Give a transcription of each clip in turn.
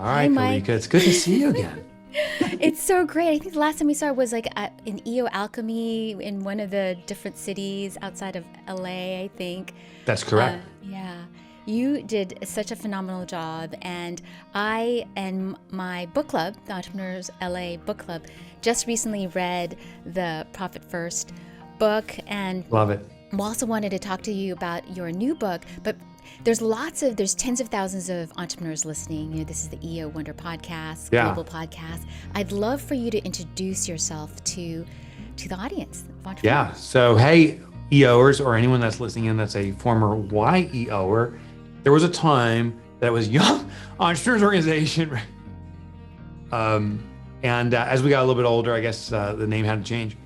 Hi, right, Mike. Kalika, it's good to see you again. It's so great. I think the last time we saw was like in EO Alchemy in one of the different cities outside of LA, I think. That's correct. Yeah. You did such a phenomenal job. And I and my book club, the Entrepreneurs LA Book Club, just recently read the Profit First book. And Love it. I also wanted to talk to you about your new book, but there's tens of thousands of entrepreneurs listening. This is the EO Wonder podcast, Yeah. global podcast. I'd love for you to introduce yourself to the audience of Yeah. entrepreneurs. So, hey, EOers or anyone that's listening in that's a former YEOer, there was a time that was Young Entrepreneurs Organization. And as we got a little bit older, I guess the name had to change.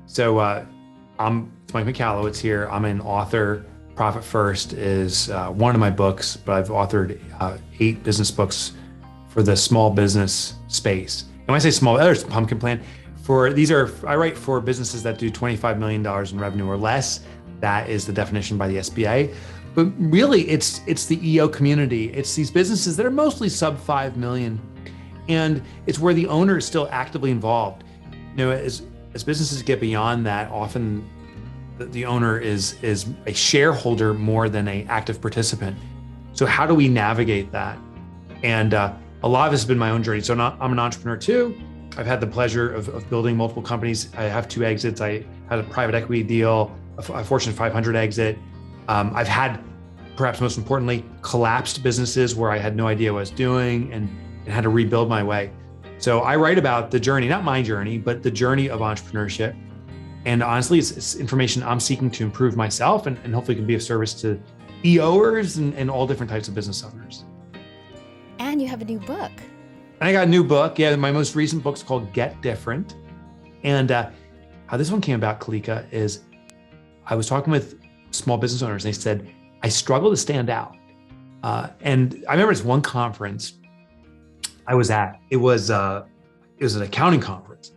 So it's Mike Michalowicz here. I'm an author. Profit First is one of my books, but I've authored 8 business books for the small business space. And when I say small, there's Pumpkin Plan. I write for businesses that do $25 million in revenue or less. That is the definition by the SBA. But really, it's the EO community. It's these businesses that are mostly sub 5 million. And it's where the owner is still actively involved. As businesses get beyond that, often the owner is a shareholder more than an active participant. So how do we navigate that? And a lot of this has been my own journey. So I'm an entrepreneur too. I've had the pleasure of building multiple companies. I have 2 exits. I had a private equity deal, a Fortune 500 exit. I've had, perhaps most importantly, collapsed businesses where I had no idea what I was doing and had to rebuild my way. So I write about the journey, not my journey, but the journey of entrepreneurship. And honestly, it's information I'm seeking to improve myself and hopefully can be of service to EOers and all different types of business owners. And you have a new book. And I got a new book. Yeah, my most recent book's called Get Different. And how this one came about, Kalika, is I was talking with small business owners and they said, I struggle to stand out. And I remember this one conference I was at. It was an accounting conference.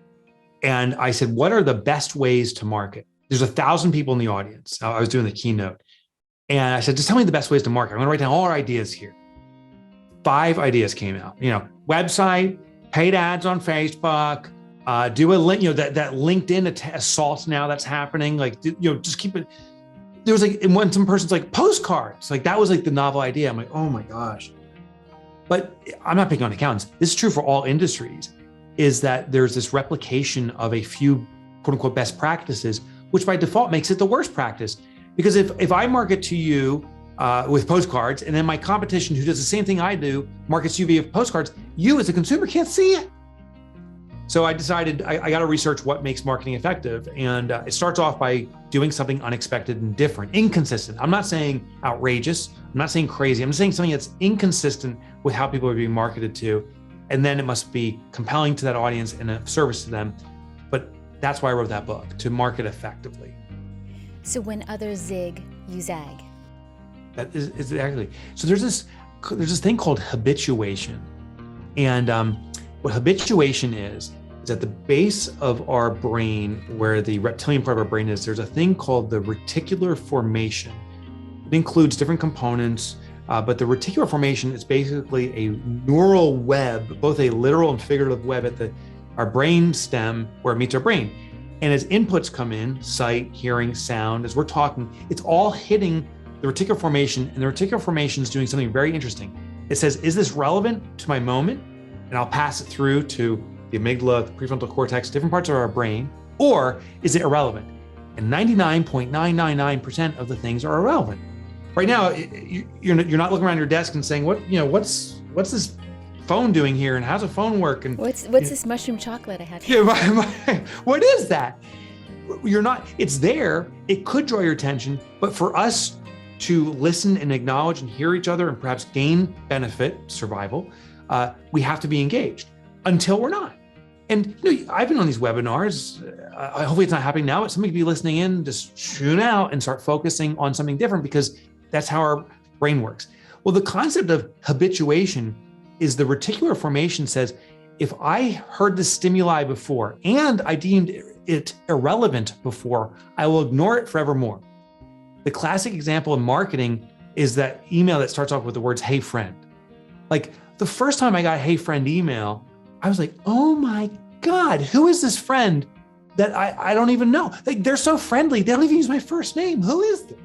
And I said, what are the best ways to market? There's 1,000 people in the audience. I was doing the keynote. And I said, just tell me the best ways to market. I'm going to write down all our ideas here. 5 ideas came out. Website, paid ads on Facebook, do a link, that LinkedIn assault now that's happening. Just keep it. There was and when some person's like postcards, that was the novel idea. I'm like, oh my gosh. But I'm not picking on accountants. This is true for all industries, is that there's this replication of a few quote unquote best practices, which by default makes it the worst practice. Because if I market to you with postcards and then my competition who does the same thing I do markets you via postcards, you as a consumer can't see it. So I decided I got to research what makes marketing effective. And it starts off by doing something unexpected and different, inconsistent. I'm not saying outrageous. I'm not saying crazy. I'm just saying something that's inconsistent with how people are being marketed to. And then it must be compelling to that audience and of service to them. But that's why I wrote that book, to market effectively. So when others zig, you zag. That is exactly. So there's this thing called habituation. And what habituation is at the base of our brain, where the reptilian part of our brain is, there's a thing called the reticular formation. It includes different components, but the reticular formation is basically a neural web, both a literal and figurative web at our brain stem where it meets our brain. And as inputs come in, sight, hearing, sound, as we're talking, it's all hitting the reticular formation, and the reticular formation is doing something very interesting. It says, is this relevant to my moment? And I'll pass it through to the amygdala, the prefrontal cortex, different parts of our brain, or is it irrelevant? And 99.999% of the things are irrelevant. Right now, you're not looking around your desk and saying, what's this phone doing here, and how's a phone work? And What's this mushroom chocolate I have yeah, here? what is that? It's there. It could draw your attention, but for us to listen and acknowledge and hear each other and perhaps gain benefit, survival, we have to be engaged until we're not. And I've been on these webinars. Hopefully it's not happening now, but somebody could be listening in, just tune out and start focusing on something different, because that's how our brain works. Well, the concept of habituation is the reticular formation says, if I heard the stimuli before and I deemed it irrelevant before, I will ignore it forevermore. The classic example in marketing is that email that starts off with the words, "Hey friend." the first time I got a Hey Friend email, I was like, oh my God, who is this friend that I don't even know? Like, they're so friendly. They don't even use my first name. Who is this?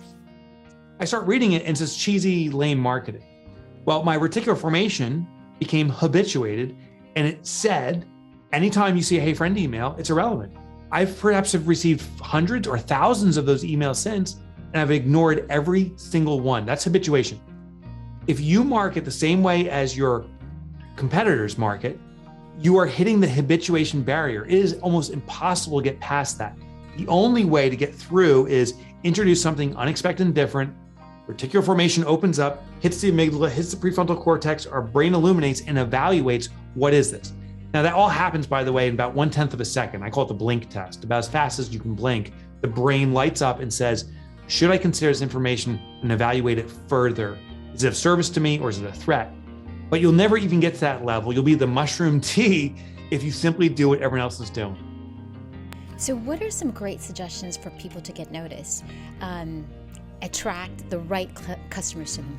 I start reading it and it's this cheesy, lame marketing. Well, my reticular formation became habituated, and it said, anytime you see a Hey Friend email, it's irrelevant. I've perhaps have received hundreds or thousands of those emails since, and I've ignored every single one. That's habituation. If you market the same way as your competitors market, you are hitting the habituation barrier. It is almost impossible to get past that. The only way to get through is introduce something unexpected and different. Reticular formation opens up, hits the amygdala, hits the prefrontal cortex, our brain illuminates and evaluates, what is this? Now that all happens, by the way, in about 1/10 of a second. I call it the blink test. About as fast as you can blink, the brain lights up and says, should I consider this information and evaluate it further? Is it of service to me or is it a threat? But you'll never even get to that level. You'll be the mushroom tea if you simply do what everyone else is doing. So what are some great suggestions for people to get noticed, attract the right customers to them?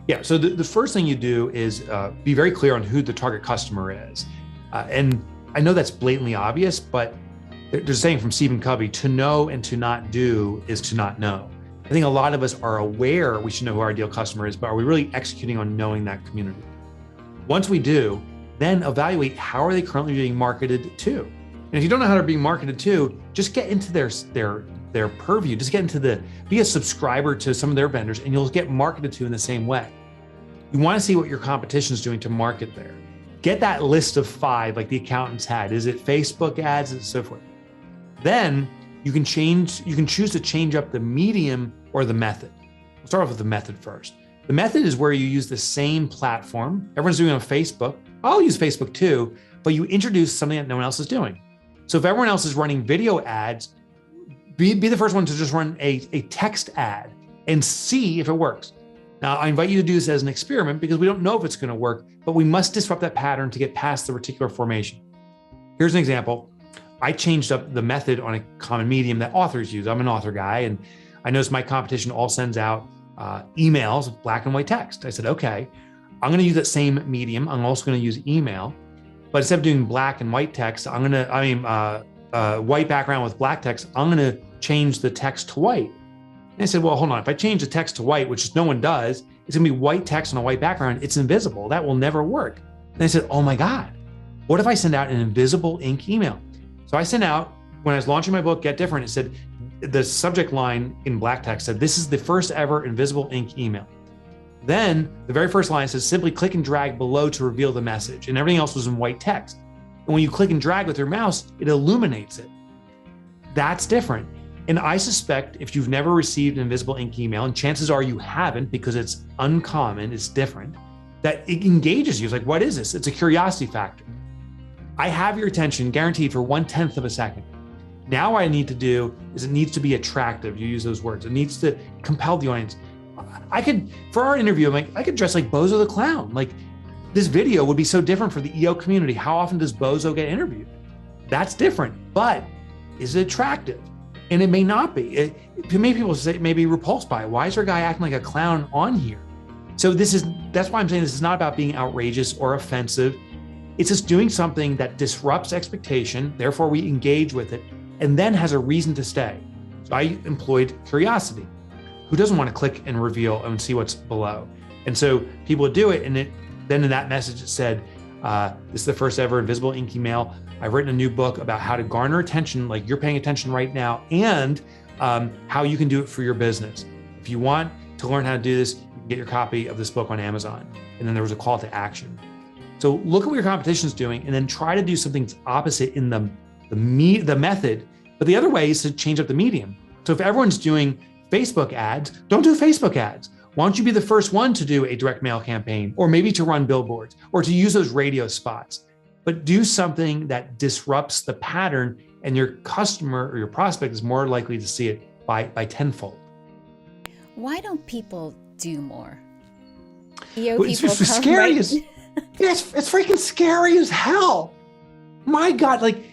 Yeah, so the first thing you do is be very clear on who the target customer is. And I know that's blatantly obvious, but there's a saying from Stephen Covey, to know and to not do is to not know. I think a lot of us are aware we should know who our ideal customer is, but are we really executing on knowing that community? Once we do, then evaluate how are they currently being marketed to. And if you don't know how they're being marketed to, just get into their purview, just get into be a subscriber to some of their vendors and you'll get marketed to in the same way. You want to see what your competition is doing to market there. Get that list of 5 like the accountants had. Is it Facebook ads and so forth? Then you can choose to change up the medium or the method. We'll start off with the method first. The method is where you use the same platform. Everyone's doing it on Facebook. I'll use Facebook too, but you introduce something that no one else is doing. So if everyone else is running video ads, be the first one to just run a text ad and see if it works. Now, I invite you to do this as an experiment because we don't know if it's going to work, but we must disrupt that pattern to get past the reticular formation. Here's an example. I changed up the method on a common medium that authors use. I'm an author guy, and I noticed my competition all sends out emails, black and white text. I said, okay, I'm going to use that same medium. I'm also going to use email, but instead of doing black and white text, white background with black text, I'm going to change the text to white. And I said, well, hold on. If I change the text to white, which no one does, it's going to be white text on a white background. It's invisible. That will never work. And I said, oh my God, what if I send out an invisible ink email? So I sent out, when I was launching my book, Get Different, it said, the subject line in black text said, this is the first ever invisible ink email. Then the very first line says, simply click and drag below to reveal the message. And everything else was in white text. And when you click and drag with your mouse, it illuminates it. That's different. And I suspect if you've never received an invisible ink email, and chances are you haven't because it's uncommon, it's different, that it engages you. It's like, what is this? It's a curiosity factor. I have your attention guaranteed for 1/10 of a second. Now what I need to do is it needs to be attractive. You use those words. It needs to compel the audience. For our interview, I could dress like Bozo the Clown. Like, this video would be so different for the EO community. How often does Bozo get interviewed? That's different, but is it attractive? And it may not be. Many people may be repulsed by it. Why is there a guy acting like a clown on here? So that's why I'm saying this is not about being outrageous or offensive. It's just doing something that disrupts expectation, therefore we engage with it, and then has a reason to stay. So I employed curiosity. Who doesn't want to click and reveal and see what's below? And so people would do it, and then in that message it said, this is the first ever invisible ink email. I've written a new book about how to garner attention, like you're paying attention right now, and how you can do it for your business. If you want to learn how to do this, you can get your copy of this book on Amazon. And then there was a call to action. So look at what your competition is doing, and then try to do something opposite in the method. But the other way is to change up the medium. So if everyone's doing Facebook ads, don't do Facebook ads. Why don't you be the first one to do a direct mail campaign, or maybe to run billboards, or to use those radio spots? But do something that disrupts the pattern, and your customer or your prospect is more likely to see it by tenfold. Why don't people do more? EO Well, people it's scary right? it's freaking scary as hell. My God, like,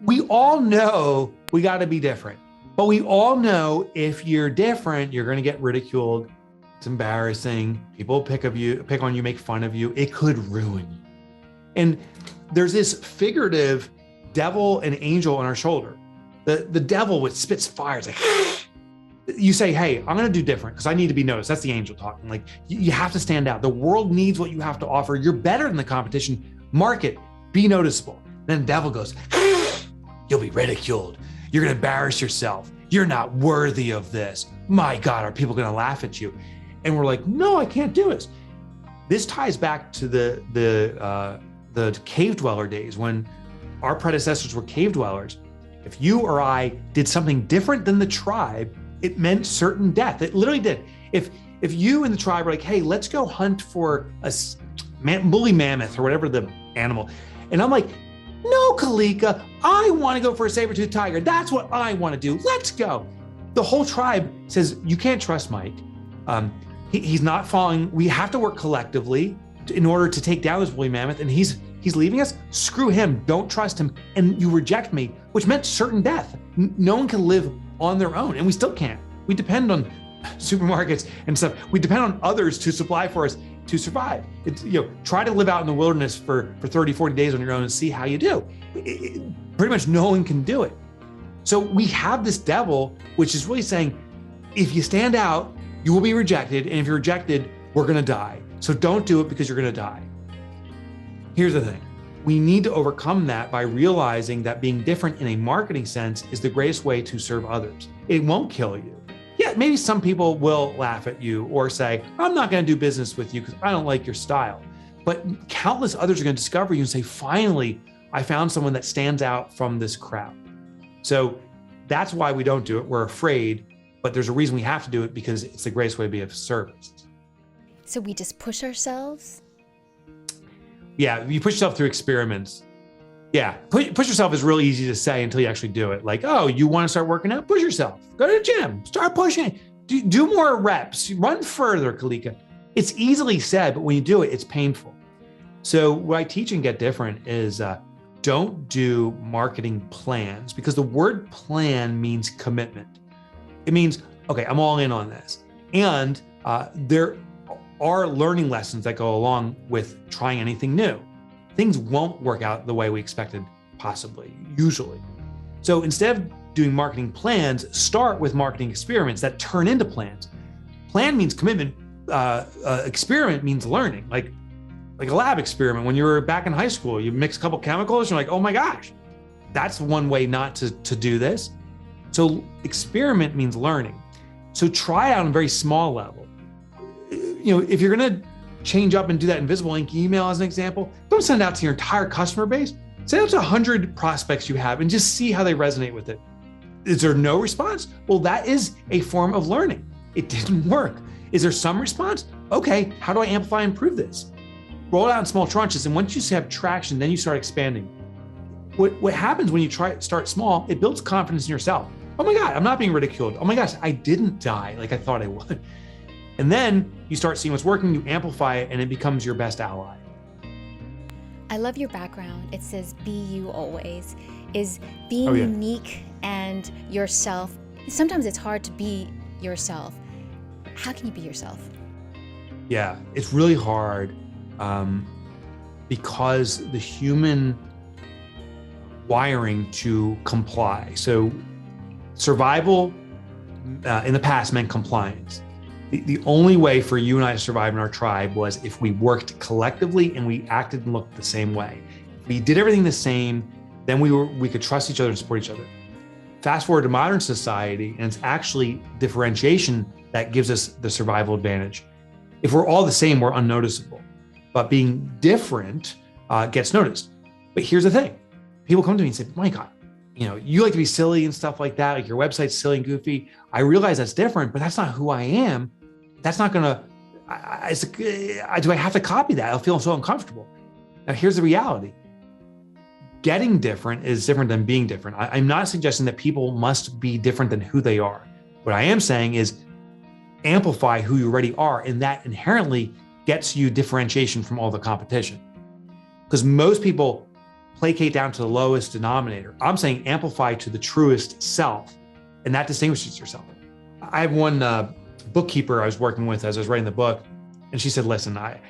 we all know we got to be different, but we all know if you're different, you're going to get ridiculed. It's embarrassing. People pick on you, make fun of you. It could ruin you. And there's this figurative devil and angel on our shoulder. The devil, which spits fire, it's like, you say, hey, I'm going to do different because I need to be noticed. That's the angel talking. Like, you have to stand out. The world needs what you have to offer. You're better than the competition. Market, be noticeable. Then the devil goes, you'll be ridiculed. You're going to embarrass yourself. You're not worthy of this. My God, are people going to laugh at you? And we're like, no, I can't do this. This ties back to the cave dweller days when our predecessors were cave dwellers. If you or I did something different than the tribe, it meant certain death. It literally did. If you and the tribe were like, hey, let's go hunt for a woolly mammoth or whatever the animal. And I'm like, no, Kalika, I want to go for a saber-toothed tiger. That's what I want to do. Let's go. The whole tribe says, you can't trust Mike. He's not following. We have to work collectively in order to take down this woolly mammoth. And he's leaving us. Screw him. Don't trust him. And you reject me, which meant certain death. No one can live on their own, and we still can't. We depend on supermarkets and stuff. We depend on others to supply for us to survive. It's, try to live out in the wilderness for 30, 40 days on your own and see how you do. Pretty much no one can do it. So we have this devil, which is really saying, if you stand out, you will be rejected. And if you're rejected, we're going to die. So don't do it because you're going to die. Here's the thing. We need to overcome that by realizing that being different in a marketing sense is the greatest way to serve others. It won't kill you. Yeah, maybe some people will laugh at you or say, I'm not going to do business with you because I don't like your style. But countless others are going to discover you and say, finally, I found someone that stands out from this crowd. So that's why we don't do it. We're afraid, but there's a reason we have to do it because it's the greatest way to be of service. So we just push ourselves? Yeah, you push yourself through experiments. Yeah, push yourself is really easy to say until you actually do it. Like, oh, you want to start working out? Push yourself. Go to the gym. Start pushing. Do more reps. Run further, Kalika. It's easily said, but when you do it, it's painful. So what I teach in Get Different is don't do marketing plans because the word plan means commitment. It means, okay, I'm all in on this. And there are learning lessons that go along with trying anything new. Things won't work out the way we expected, possibly, usually. So instead of doing marketing plans, start with marketing experiments that turn into plans. Plan means commitment. Experiment means learning, like a lab experiment. When you were back in high school, you mix a couple chemicals, you're like, oh my gosh, that's one way not to do this. So experiment means learning. So try it out on a very small level. If you're going to change up and do that invisible ink email as an example, don't send it out to your entire customer base. Send it out to 100 prospects you have and just see how they resonate with it. Is there no response? Well, that is a form of learning. It didn't work. Is there some response? Okay, how do I amplify and improve this? Roll it out in small tranches, and once you have traction, then you start expanding. What happens when you start small, it builds confidence in yourself. Oh my God, I'm not being ridiculed. Oh my gosh, I didn't die like I thought I would. And then you start seeing what's working, you amplify it, and it becomes your best ally. I love your background. It says, be you always. Is being unique and yourself, sometimes it's hard to be yourself. How can you be yourself? Yeah, it's really hard because the human wiring to comply. So survival in the past meant compliance. The only way for you and I to survive in our tribe was if we worked collectively and we acted and looked the same way. If we did everything the same, then we could trust each other and support each other. Fast forward to modern society, and it's actually differentiation that gives us the survival advantage. If we're all the same, we're unnoticeable. But being different gets noticed. But here's the thing. People come to me and say, my God, you like to be silly and stuff like that. Like your website's silly and goofy. I realize that's different, but that's not who I am. That's not gonna, do I have to copy that? I'll feel so uncomfortable. Now here's the reality. Getting different is different than being different. I'm not suggesting that people must be different than who they are. What I am saying is amplify who you already are, and that inherently gets you differentiation from all the competition. Because most people placate down to the lowest denominator. I'm saying amplify to the truest self, and that distinguishes yourself. I have one bookkeeper I was working with as I was writing the book. And she said, listen, I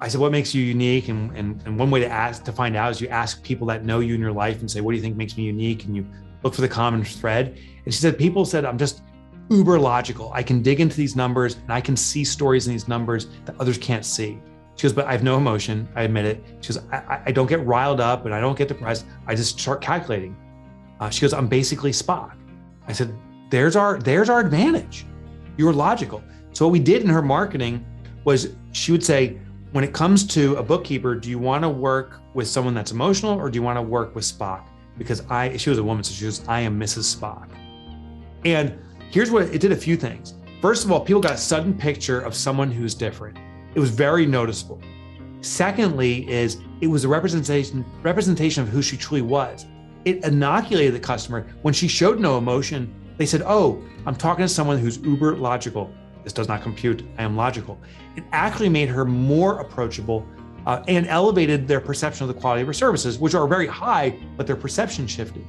said, what makes you unique? And one way to find out is you ask people that know you in your life and say, what do you think makes me unique? And you look for the common thread. And she said, people said, I'm just uber logical. I can dig into these numbers and I can see stories in these numbers that others can't see. She goes, but I have no emotion. I admit it. She goes, I don't get riled up and I don't get depressed. I just start calculating. She goes, I'm basically Spock. I said, there's our advantage. You were logical. So what we did in her marketing was she would say, when it comes to a bookkeeper, do you want to work with someone that's emotional or do you want to work with Spock? Because she was a woman, so she goes, I am Mrs. Spock. And here's what it did: a few things. First of all, people got a sudden picture of someone who's different. It was very noticeable. Secondly, it was a representation of who she truly was. It inoculated the customer. When she showed no emotion, they said, oh, I'm talking to someone who's uber logical. This does not compute. I am logical. It actually made her more approachable and elevated their perception of the quality of her services, which are very high, but their perception shifted.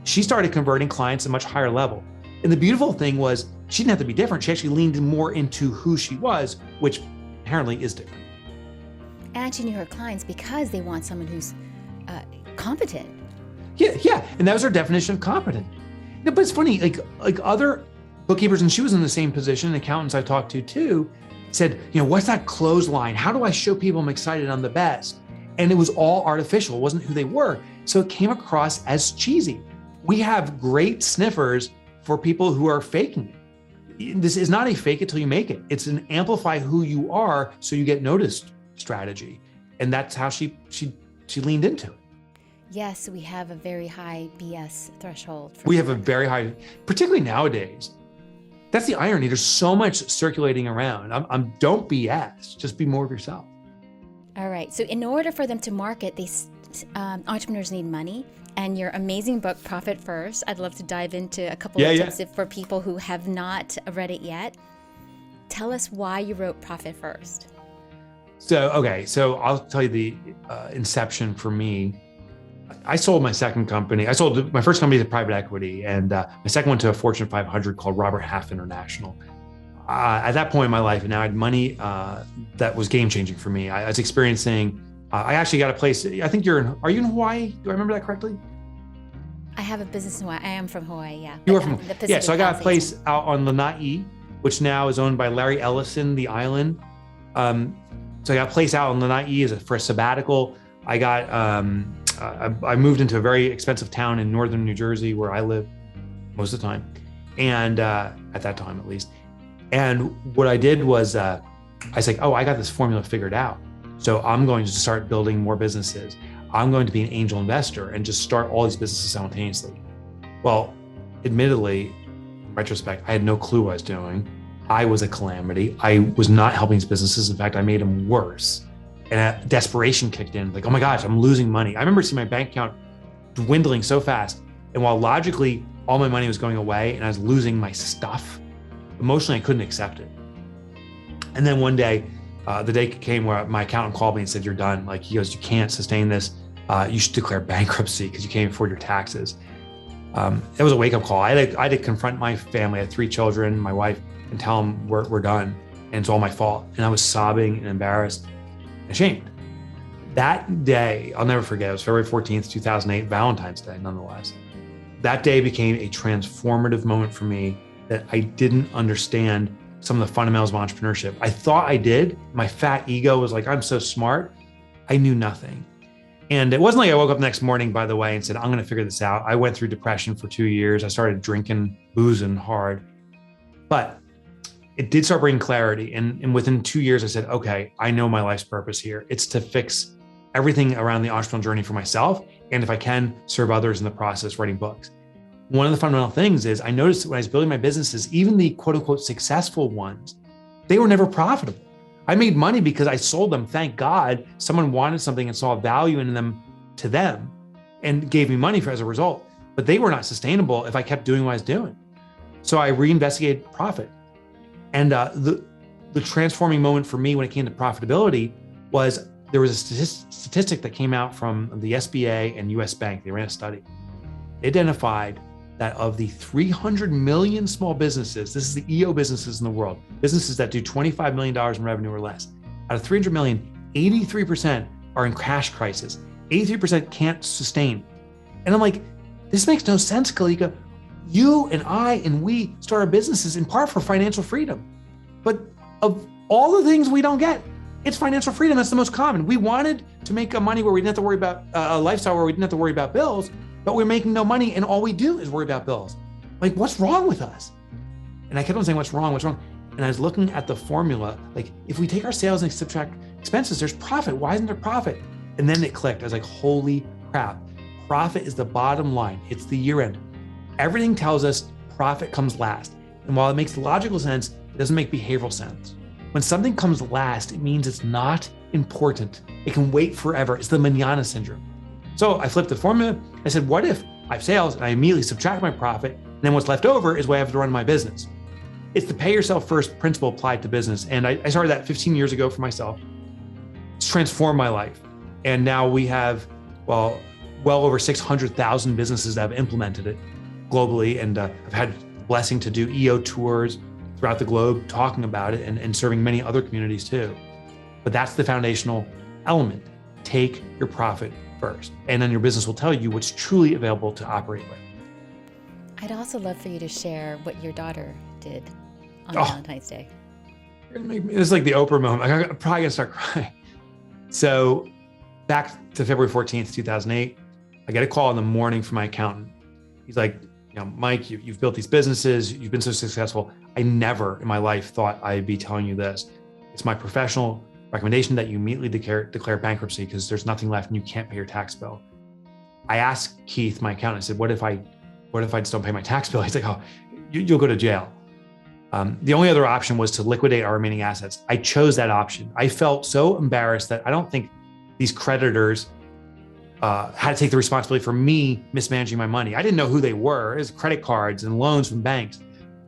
She started converting clients at a much higher level. And the beautiful thing was she didn't have to be different. She actually leaned more into who she was, which apparently is different. And she knew her clients because they want someone who's competent. Yeah. And that was her definition of competent. But it's funny, like other bookkeepers, and she was in the same position, accountants I talked to too, said, what's that clothesline? How do I show people I'm excited I'm the best? And it was all artificial. It wasn't who they were. So it came across as cheesy. We have great sniffers for people who are faking it. This is not a fake it till you make it. It's an amplify who you are so you get noticed strategy. And that's how she leaned into it. Yes, we have a very high BS threshold. We have a very high, particularly nowadays. That's the irony. There's so much circulating around. Don't BS, just be more of yourself. All right. So in order for them to market, entrepreneurs need money. And your amazing book, Profit First, I'd love to dive into a couple of tips for people who have not read it yet. Tell us why you wrote Profit First. So I'll tell you the inception for me. I sold my second company. I sold my first company to private equity, and my second one to a Fortune 500 called Robert Half International. At that point in my life, and now I had money that was game changing for me. I was experiencing. I actually got a place. I think are you in Hawaii? Do I remember that correctly? I have a business in Hawaii. I am from Hawaii. Yeah. You are from Hawaii. Yeah. So I got a place out on Lanai, which now is owned by Larry Ellison, the island. So I got a place out on Lanai for a sabbatical. I got. I moved into a very expensive town in northern New Jersey where I live most of the time, and at that time at least. And what I did was I was like, oh, I got this formula figured out. So I'm going to start building more businesses. I'm going to be an angel investor and just start all these businesses simultaneously. Well, admittedly, in retrospect, I had no clue what I was doing. I was a calamity. I was not helping these businesses. In fact, I made them worse. And desperation kicked in, like, oh my gosh, I'm losing money. I remember seeing my bank account dwindling so fast. And while logically, all my money was going away and I was losing my stuff, emotionally, I couldn't accept it. And then one day, the day came where my accountant called me and said, you're done. Like, he goes, you can't sustain this. You should declare bankruptcy because you can't afford your taxes. It was a wake-up call. I had to confront my family. I had 3 children, my wife, and tell them we're done. And it's all my fault. And I was sobbing and embarrassed. Ashamed. That day, I'll never forget, it was February 14th, 2008, Valentine's Day, nonetheless. That day became a transformative moment for me that I didn't understand some of the fundamentals of entrepreneurship. I thought I did. My fat ego was like, I'm so smart. I knew nothing. And it wasn't like I woke up the next morning, by the way, and said, I'm going to figure this out. I went through depression for 2 years. I started drinking, boozing hard. But it did start bringing clarity. And within 2 years, I said, okay, I know my life's purpose here. It's to fix everything around the entrepreneurial journey for myself. And if I can, serve others in the process, writing books. One of the fundamental things is I noticed that when I was building my businesses, even the quote unquote successful ones, they were never profitable. I made money because I sold them. Thank God someone wanted something and saw value in them to them and gave me money as a result. But they were not sustainable if I kept doing what I was doing. So I reinvestigated profit. And the transforming moment for me when it came to profitability was there was a statistic that came out from the SBA and US Bank. They ran a study. They identified that of the 300 million small businesses, this is the EO businesses in the world, businesses that do $25 million in revenue or less, out of 300 million, 83% are in cash crisis. 83% can't sustain. And I'm like, this makes no sense, Kalika. You and I and we start our businesses in part for financial freedom. But of all the things we don't get, it's financial freedom. That's the most common. We wanted to make money where we didn't have to worry about a lifestyle where we didn't have to worry about bills, but we're making no money and all we do is worry about bills. Like, what's wrong with us? And I kept on saying, what's wrong? And I was looking at the formula, like if we take our sales and subtract expenses, there's profit. Why isn't there profit? And then it clicked. I was like, holy crap. Profit is the bottom line. It's the year end. Everything tells us profit comes last. And while it makes logical sense, it doesn't make behavioral sense. When something comes last, it means it's not important. It can wait forever. It's the manana syndrome. So I flipped the formula. I said, what if I have sales and I immediately subtract my profit, and then what's left over is what I have to run my business? It's the pay yourself first principle applied to business. And I started that 15 years ago for myself. It's transformed my life. And now we have, well over 600,000 businesses that have implemented it globally. And I've had the blessing to do EO tours throughout the globe talking about it and serving many other communities too. But that's the foundational element. Take your profit first. And then your business will tell you what's truly available to operate with. I'd also love for you to share what your daughter did on Valentine's Day. It's like the Oprah moment. I'm probably gonna start crying. So back to February 14th, 2008, I get a call in the morning from my accountant. He's like, Mike, you've built these businesses. You've been so successful. I never in my life thought I'd be telling you this. It's my professional recommendation that you immediately declare bankruptcy because there's nothing left and you can't pay your tax bill. I asked Keith, my accountant, I said, what if I just don't pay my tax bill? He's like, oh, you'll go to jail. The only other option was to liquidate our remaining assets. I chose that option. I felt so embarrassed that I don't think these creditors had to take the responsibility for me mismanaging my money. I didn't know who they were. It was credit cards and loans from banks,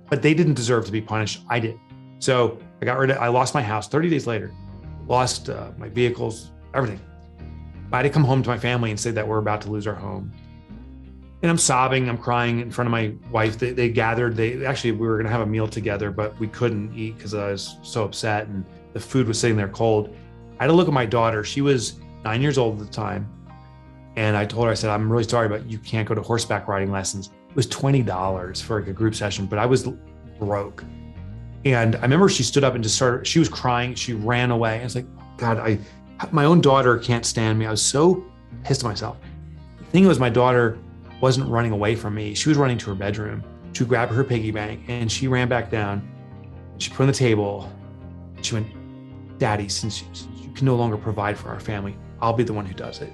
but they didn't deserve to be punished. I did. So I lost my house 30 days later, lost my vehicles, everything. I had to come home to my family and say that we're about to lose our home. And I'm sobbing, I'm crying in front of my wife. They gathered, we were gonna have a meal together, but we couldn't eat because I was so upset and the food was sitting there cold. I had to look at my daughter. She was 9 years old at the time. And I told her, I said, I'm really sorry, but you can't go to horseback riding lessons. It was $20 for like a group session, but I was broke. And I remember she stood up and just started, she was crying. She ran away. I was like, God, my own daughter can't stand me. I was so pissed at myself. The thing was, my daughter wasn't running away from me. She was running to her bedroom to grab her piggy bank, and she ran back down. She put on the table. She went, Daddy, since you can no longer provide for our family, I'll be the one who does it.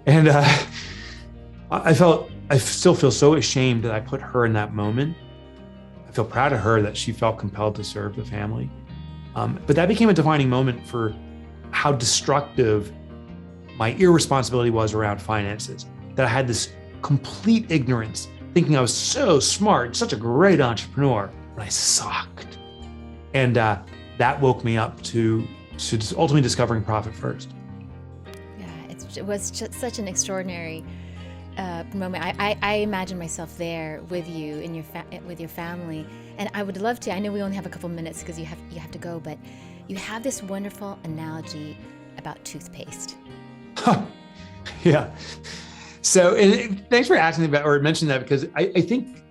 And I still feel so ashamed that I put her in that moment. I feel proud of her that she felt compelled to serve the family. But that became a defining moment for how destructive my irresponsibility was around finances, that I had this complete ignorance, thinking I was so smart, such a great entrepreneur, but I sucked. And that woke me up to ultimately discovering profit first. It was just such an extraordinary moment. I imagine myself there with you and with your family, and I would love to. I know we only have a couple minutes because you have to go, but you have this wonderful analogy about toothpaste. Yeah. So, and thanks for asking about or mentioning that, because I think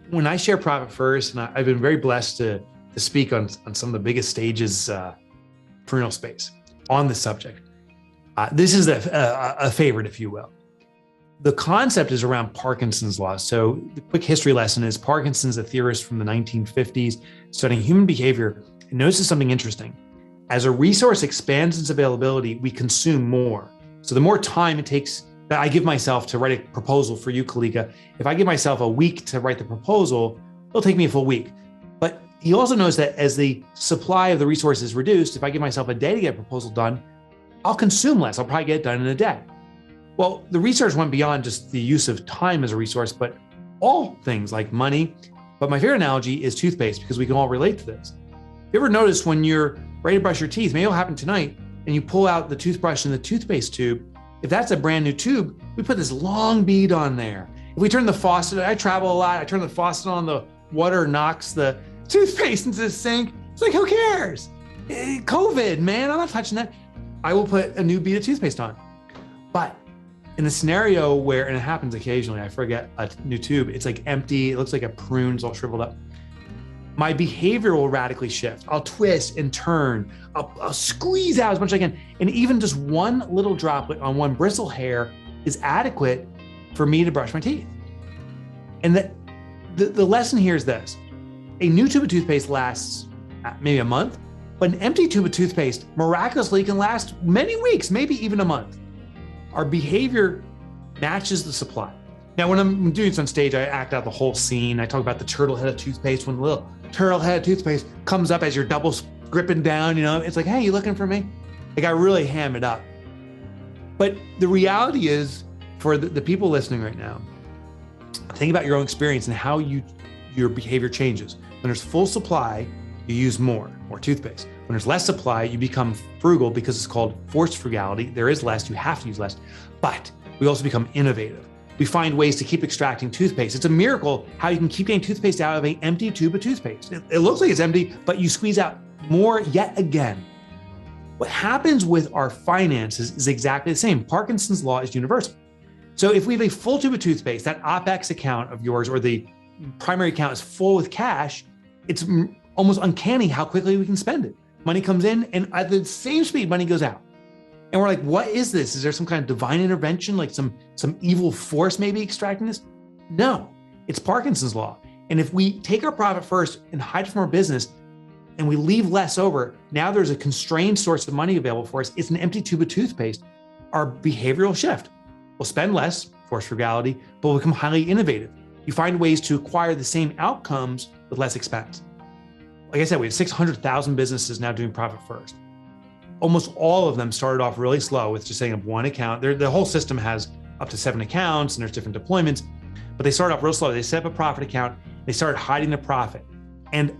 when I share profit first, and I've been very blessed to speak on some of the biggest stages entrepreneurial space on the subject. This is a favorite, if you will. The concept is around Parkinson's law. So the quick history lesson is Parkinson's a theorist from the 1950s studying human behavior and notices something interesting. As a resource expands its availability, we consume more. So the more time it takes that I give myself to write a proposal for you, Kalika, if I give myself a week to write the proposal, it'll take me a full week. But he also knows that as the supply of the resource is reduced, if I give myself a day to get a proposal done, I'll consume less. I'll probably get it done in a day. Well, the research went beyond just the use of time as a resource, but all things like money. But my favorite analogy is toothpaste, because we can all relate to this. You ever notice when you're ready to brush your teeth, maybe it'll happen tonight, and you pull out the toothbrush and the toothpaste tube. If that's a brand new tube, we put this long bead on there. If we turn the faucet, I travel a lot, I turn the faucet on, the water knocks the toothpaste into the sink. It's like, who cares? COVID, man, I'm not touching that. I will put a new bead of toothpaste on. But in a scenario where, and it happens occasionally, I forget a new tube, it's like empty, it looks like a prune, it's all shriveled up. My behavior will radically shift. I'll twist and turn, I'll squeeze out as much as I can. And even just one little droplet on one bristle hair is adequate for me to brush my teeth. And the lesson here is this: a new tube of toothpaste lasts maybe a month, but an empty tube of toothpaste miraculously can last many weeks, maybe even a month. Our behavior matches the supply. Now, when I'm doing this on stage, I act out the whole scene. I talk about the turtle head of toothpaste. When the little turtle head of toothpaste comes up as you're double gripping down, it's like, hey, you looking for me? Like, I really ham it up. But the reality is, for the people listening right now, think about your own experience and how your behavior changes. When there's full supply, you use more toothpaste. When there's less supply, you become frugal because it's called forced frugality. There is less, you have to use less. But we also become innovative. We find ways to keep extracting toothpaste. It's a miracle how you can keep getting toothpaste out of an empty tube of toothpaste. It looks like it's empty, but you squeeze out more yet again. What happens with our finances is exactly the same. Parkinson's law is universal. So if we have a full tube of toothpaste, that OPEX account of yours or the primary account is full with cash, it's almost uncanny how quickly we can spend it. Money comes in and at the same speed, money goes out. And we're like, what is this? Is there some kind of divine intervention, like some evil force maybe extracting this? No, it's Parkinson's law. And if we take our profit first and hide it from our business and we leave less over, now there's a constrained source of money available for us. It's an empty tube of toothpaste. Our behavioral shift. We'll spend less, forced frugality, but we'll become highly innovative. You find ways to acquire the same outcomes with less expense. Like I said, we have 600,000 businesses now doing profit first. Almost all of them started off really slow with just setting up one account. The whole system has up to 7 accounts and there's different deployments, but they started off real slow. They set up a profit account, they started hiding the profit. And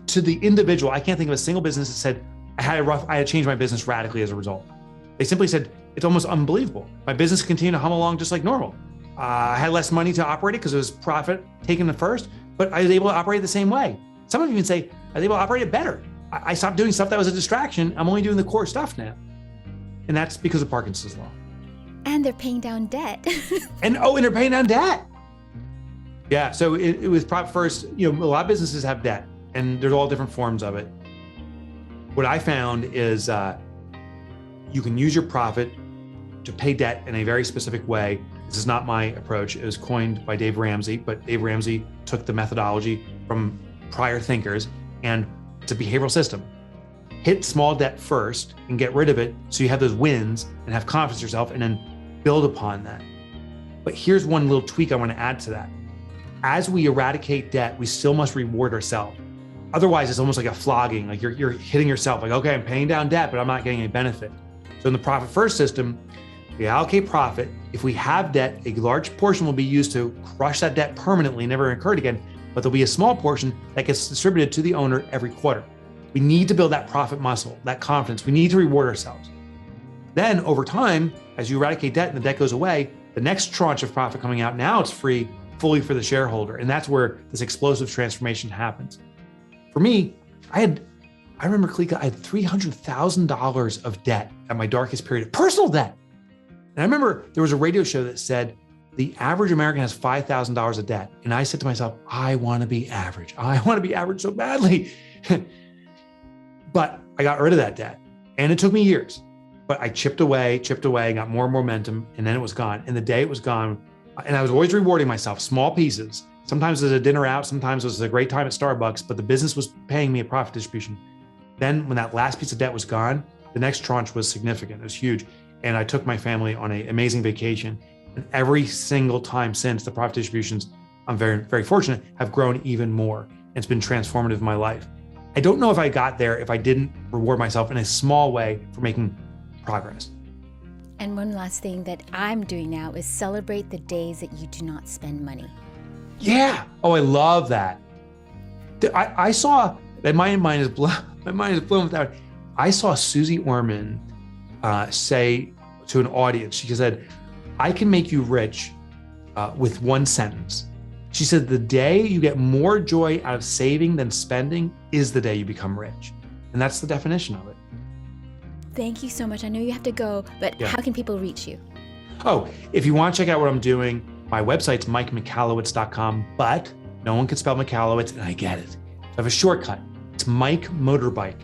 to the individual, I can't think of a single business that said, I had to change my business radically as a result. They simply said, it's almost unbelievable. My business continued to hum along just like normal. I had less money to operate it because it was profit taken at first, but I was able to operate it the same way. Some of you even say, I was able to operate it better. I stopped doing stuff that was a distraction. I'm only doing the core stuff now. And that's because of Parkinson's law. And they're paying down debt. and they're paying down debt. Yeah, so it was profit first. A lot of businesses have debt and there's all different forms of it. What I found is you can use your profit to pay debt in a very specific way. This is not my approach. It was coined by Dave Ramsey, but Dave Ramsey took the methodology from prior thinkers, and it's a behavioral system. Hit small debt first and get rid of it so you have those wins and have confidence in yourself and then build upon that. But here's one little tweak I want to add to that. As we eradicate debt, we still must reward ourselves. Otherwise, it's almost like a flogging, like you're hitting yourself, like, okay, I'm paying down debt, but I'm not getting any benefit. So in the profit first system, we allocate profit. If we have debt, a large portion will be used to crush that debt permanently, never incur it again, but there'll be a small portion that gets distributed to the owner every quarter. We need to build that profit muscle, that confidence. We need to reward ourselves. Then over time, as you eradicate debt and the debt goes away, the next tranche of profit coming out, now it's free fully for the shareholder. And that's where this explosive transformation happens. For me, I remember, Kalika, I had $300,000 of debt at my darkest period, personal debt. And I remember there was a radio show that said, the average American has $5,000 of debt. And I said to myself, I want to be average. I want to be average so badly. But I got rid of that debt. And it took me years. But I chipped away, got more momentum, and then it was gone. And the day it was gone, and I was always rewarding myself, small pieces. Sometimes it was a dinner out, sometimes it was a great time at Starbucks, but the business was paying me a profit distribution. Then when that last piece of debt was gone, the next tranche was significant. It was huge. And I took my family on an amazing vacation. And every single time since, the profit distributions, I'm very, very fortunate, have grown even more. And it's been transformative in my life. I don't know if I got there if I didn't reward myself in a small way for making progress. And one last thing that I'm doing now is celebrate the days that you do not spend money. Yeah. Oh, I love that. I saw, and my mind is blown with that. I saw Susie Orman say to an audience, she said, I can make you rich with one sentence. She said, the day you get more joy out of saving than spending is the day you become rich. And that's the definition of it. Thank you so much. I know you have to go, but how can people reach you? Oh, if you want to check out what I'm doing, my website's MikeMichalowicz.com, but no one can spell Michalowicz, and I get it. I have a shortcut. It's Mike Motorbike.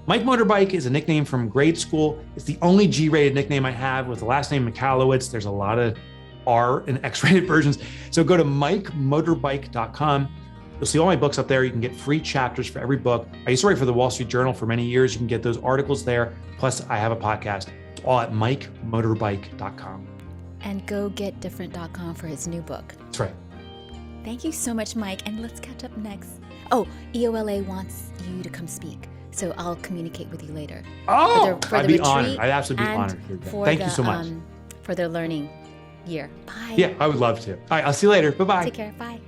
Mike Motorbike is a nickname from grade school. It's the only G-rated nickname I have with the last name Michalowicz. There's a lot of R and X-rated versions. So go to MikeMotorbike.com. You'll see all my books up there. You can get free chapters for every book. I used to write for the Wall Street Journal for many years. You can get those articles there. Plus, I have a podcast. It's all at MikeMotorbike.com. And GoGetDifferent.com for his new book. That's right. Thank you so much, Mike. And let's catch up next. Oh, EOLA wants you to come speak. So I'll communicate with you later. Oh, for I'd be honored. I'd absolutely be honored. Thank you so much. For their learning year. Bye. Yeah, I would love to. All right, I'll see you later. Bye-bye. Take care. Bye.